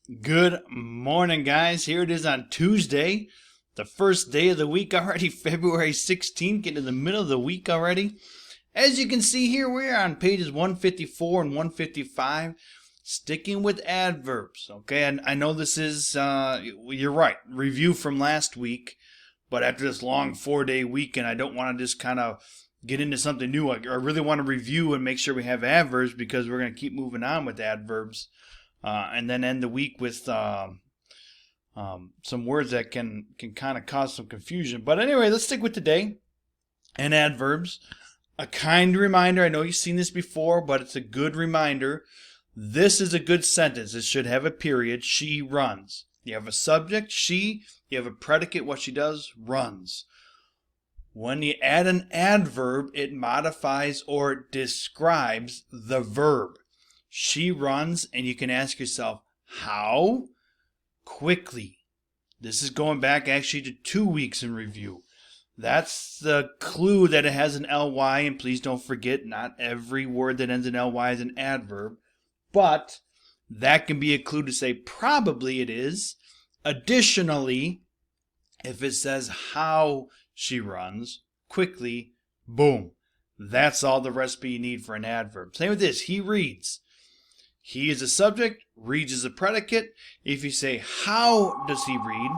Good morning, guys. Here it is on Tuesday, the first day of the week already, February 16th, getting in the middle of the week already. As you can see here, we're on pages 154 and 155, sticking with adverbs. Okay, and I know this is, you're right, review from last week, but after this long 4-day weekend, I don't want to just kind of get into something new. I really want to review and make sure we have adverbs because we're going to keep moving on with adverbs. And then end the week with some words that can kind of cause some confusion. But anyway, let's stick with today and adverbs. A kind reminder, I know you've seen this before, but it's a good reminder. This is a good sentence. It should have a period. She runs. You have a subject, she. You have a predicate, what she does, runs. When you add an adverb, it modifies or describes the verb. She runs, and you can ask yourself, how? Quickly. This is going back actually to 2 weeks in review. That's the clue that it has an ly, and please don't forget, not every word that ends in ly is an adverb, but that can be a clue to say probably it is. Additionally, if it says how she runs, quickly, boom. That's all the recipe you need for an adverb. Same with this, he reads. He is a subject, reads is a predicate. If you say, how does he read?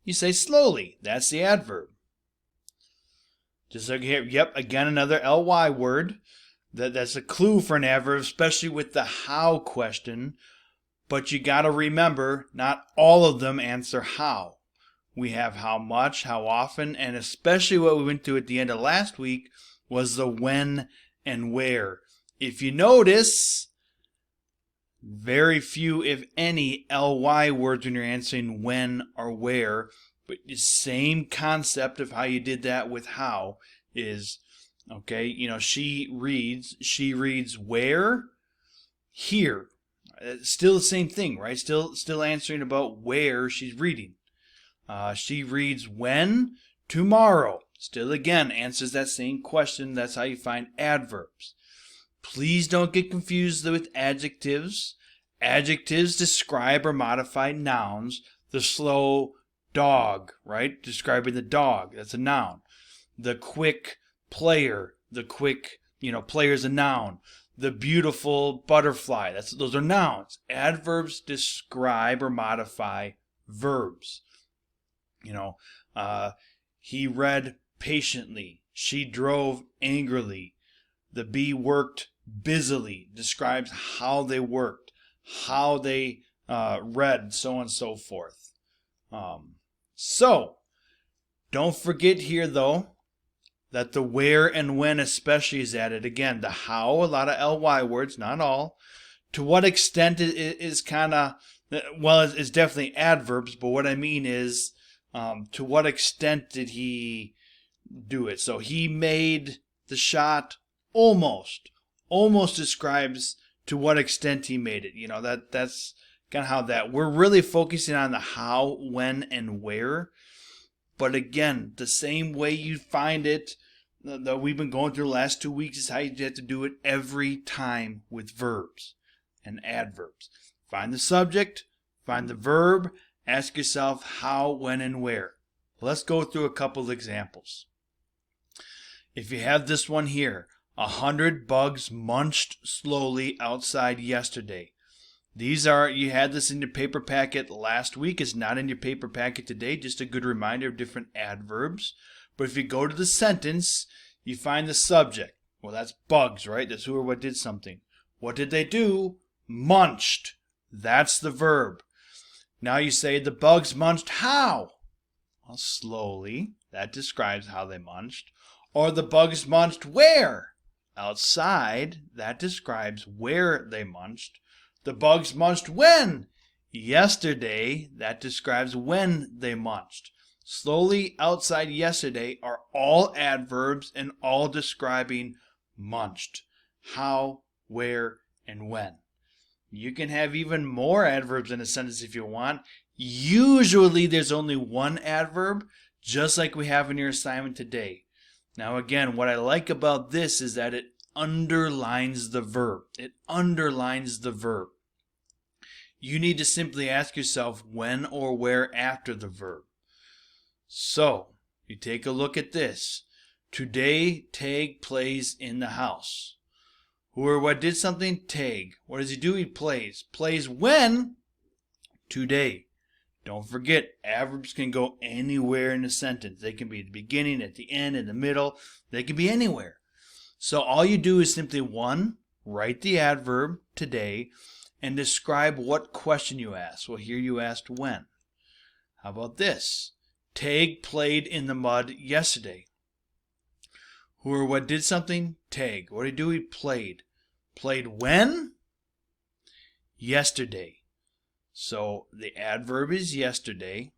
You say slowly. That's the adverb. Just like here, yep, again another ly word. That's a clue for an adverb, especially with the how question. But you got to remember, not all of them answer how. We have how much, how often, and especially what we went through at the end of last week was the when and where. If you notice, very few, if any, ly words when you're answering when or where, but the same concept of how you did that with how is, okay, she reads where? Here. Still the same thing, right? Still answering about where she's reading. She reads when? Tomorrow. Still again answers that same question. That's how you find adverbs. Please don't get confused with adjectives. Adjectives describe or modify nouns. The slow dog, right? Describing the dog. That's a noun. The quick player. The quick, player is a noun. The beautiful butterfly. Those are nouns. Adverbs describe or modify verbs. He read patiently. She drove angrily. The bee worked busily, describes how they worked, how they read, so on and so forth. So, don't forget here, though, that the where and when especially is added. Again, the how, a lot of ly words, not all. To what extent it is kind of, well, it's definitely adverbs, but what I mean is, to what extent did he do it? So he made the shot almost describes to what extent he made it. That's kind of how that. We're really focusing on the how, when, and where. But again, the same way you find it that we've been going through the last 2 weeks is how you have to do it every time with verbs and adverbs. Find the subject, find the verb, ask yourself how, when, and where. Let's go through a couple of examples. If you have this one here, 100 bugs munched slowly outside yesterday. You had this in your paper packet last week. It's not in your paper packet today. Just a good reminder of different adverbs. But if you go to the sentence, you find the subject. Well, that's bugs, right? That's who or what did something. What did they do? Munched. That's the verb. Now you say the bugs munched how? Well, slowly. That describes how they munched. Or the bugs munched where? Outside. That describes where they munched. The bugs munched when? Yesterday. That describes when they munched. Slowly, outside, yesterday are all adverbs and all describing munched. How, where, and when. You can have even more adverbs in a sentence if you want. Usually there's only one adverb, just like we have in your assignment today. Now again, what I like about this is that it underlines the verb. It underlines the verb. you need to simply ask yourself when or where after the verb. So, you take a look at this. Today, Tag plays in the house. Who or what did something? Tag. What does he do? He plays. Plays when? Today. Don't forget, adverbs can go anywhere in a sentence. They can be at the beginning, at the end, in the middle. They can be anywhere. So all you do is simply, one, write the adverb, today, and describe what question you asked. Well, here you asked when. How about this? Tag played in the mud yesterday. Who or what did something? Tag. What did he do? He played. Played when? Yesterday. So the adverb is yesterday,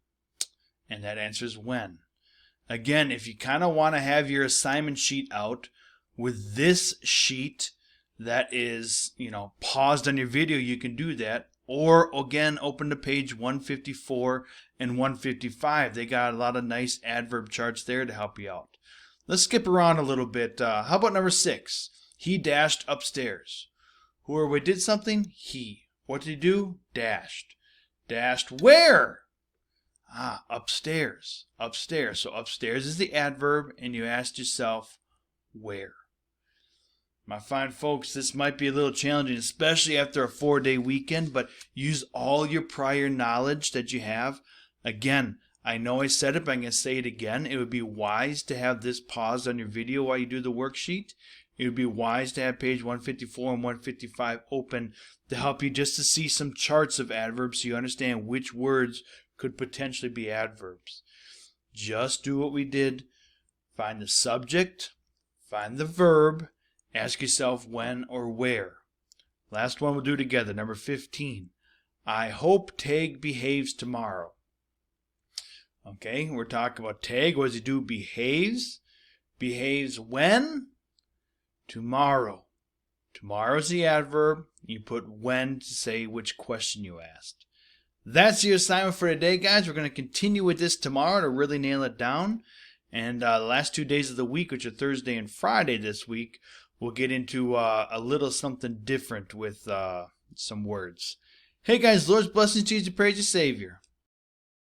and that answers when. Again, if you kind of want to have your assignment sheet out with this sheet that is, paused on your video, you can do that. Or again, open to page 154 and 155. They got a lot of nice adverb charts there to help you out. Let's skip around a little bit. How about number 6? He dashed upstairs. Who or what did something? He. What did he do? Dashed. Dashed where? Upstairs. Upstairs. So upstairs is the adverb, and you asked yourself where. My fine folks, this might be a little challenging, especially after a 4-day weekend, but use all your prior knowledge that you have. Again, I know I said it, but I'm going to say it again. It would be wise to have this paused on your video while you do the worksheet. It would be wise to have page 154 and 155 open to help you just to see some charts of adverbs so you understand which words could potentially be adverbs. Just do what we did. Find the subject, find the verb, ask yourself when or where. Last one we'll do together, number 15. I hope Tag behaves tomorrow. Okay, we're talking about Tag. What does he do? Behaves. Behaves when? Tomorrow. Tomorrow is the adverb. You put when to say which question you asked. That's your assignment for today, guys. We're going to continue with this tomorrow to really nail it down. And the last 2 days of the week, which are Thursday and Friday this week, we'll get into a little something different with some words. Hey, guys, Lord's blessings to you to praise your Savior.